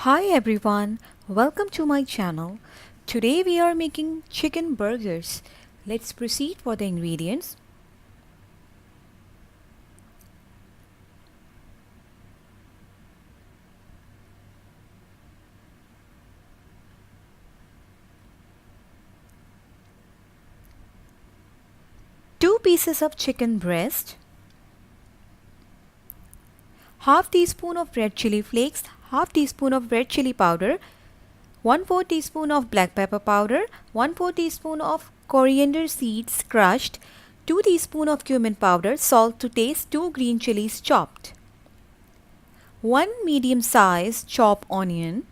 Hi everyone, welcome to my channel. Today we are making chicken burgers. Let's proceed for the ingredients. Two pieces of chicken breast, half teaspoon of red chili flakes, half teaspoon of red chili powder, 1/4 teaspoon of black pepper powder, 1/4 teaspoon of coriander seeds crushed, 2 teaspoon of cumin powder, salt to taste, 2 green chilies chopped, 1 medium sized chopped onion,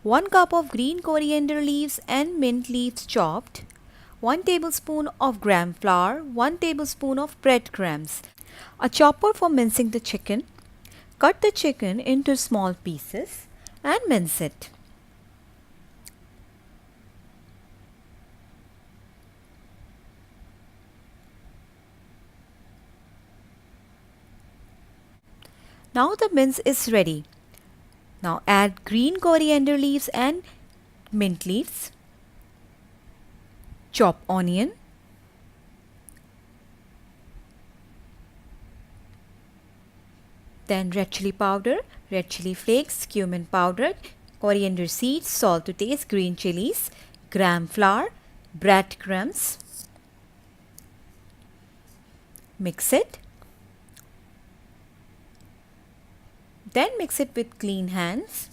1 cup of green coriander leaves and mint leaves chopped, 1 tablespoon of gram flour, 1 tablespoon of breadcrumbs, a chopper for mincing the chicken. Cut the chicken into small pieces and mince it. Now the mince is ready. Now add green coriander leaves and mint leaves, chop onion, then red chili powder, red chili flakes, cumin powder, coriander seeds, salt to taste, green chilies, gram flour, breadcrumbs. Mix it. Then mix it with clean hands.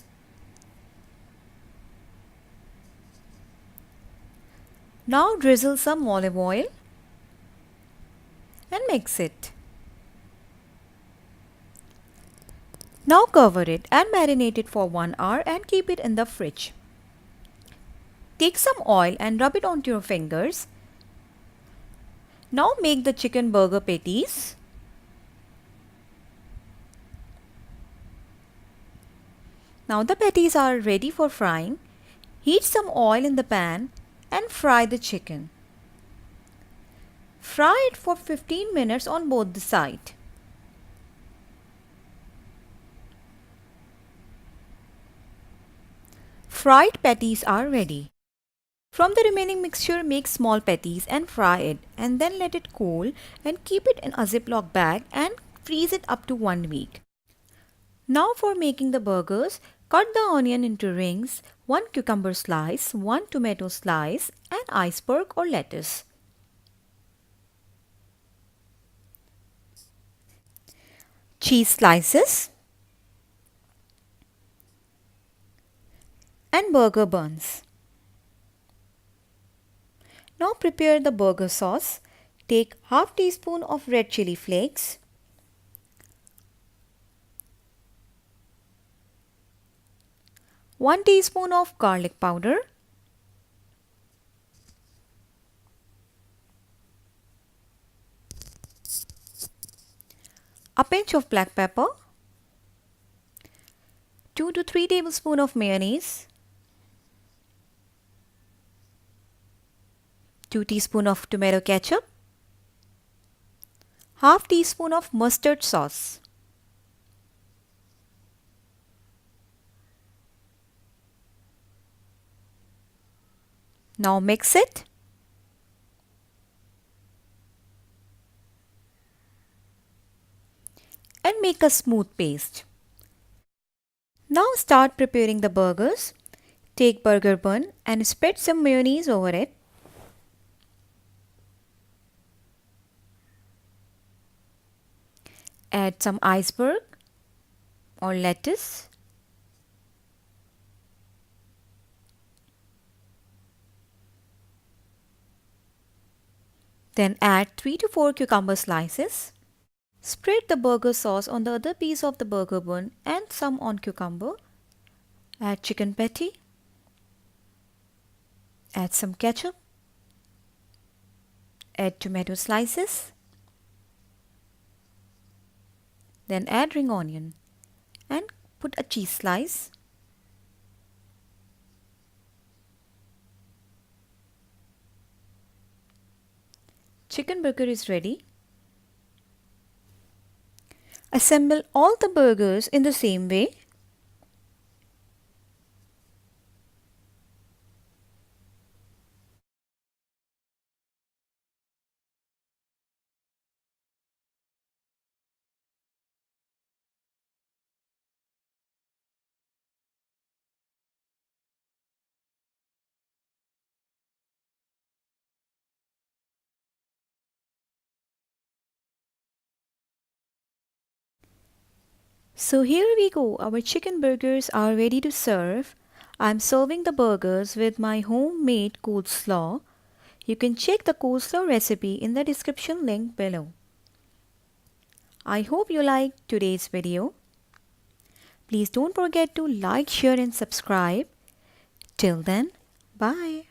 Now drizzle some olive oil and mix it. Now cover it and marinate it for 1 hour and keep it in the fridge. Take some oil and rub it onto your fingers. Now make the chicken burger patties. Now the patties are ready for frying. Heat some oil in the pan and fry the chicken. Fry it for 15 minutes on both the sides. Fried patties are ready. From the remaining mixture, make small patties and fry it and then let it cool and keep it in a Ziploc bag and freeze it up to 1 week. Now for making the burgers, cut the onion into rings, 1 cucumber slice, 1 tomato slice and iceberg or lettuce. Cheese slices and burger buns. Now prepare the burger sauce. Take half teaspoon of red chili flakes, one teaspoon of garlic powder, a pinch of black pepper, 2 to 3 tablespoons of mayonnaise, 2 teaspoons of tomato ketchup, half teaspoon of mustard sauce. Now mix it. And make a smooth paste. Now start preparing the burgers. Take burger bun and spread some mayonnaise over it. Add some iceberg or lettuce. Then add 3 to 4 cucumber slices. Spread the burger sauce on the other piece of the burger bun and some on cucumber. Add chicken patty. Add some ketchup. Add tomato slices. Then add ring onion and put a cheese slice. Chicken burger is ready. Assemble all the burgers in the same way. So here we go, our chicken burgers are ready to serve. I'm serving the burgers with my homemade coleslaw. You can check the coleslaw recipe in the description link below. I hope you liked today's video. Please don't forget to like, share and subscribe. Till then, bye.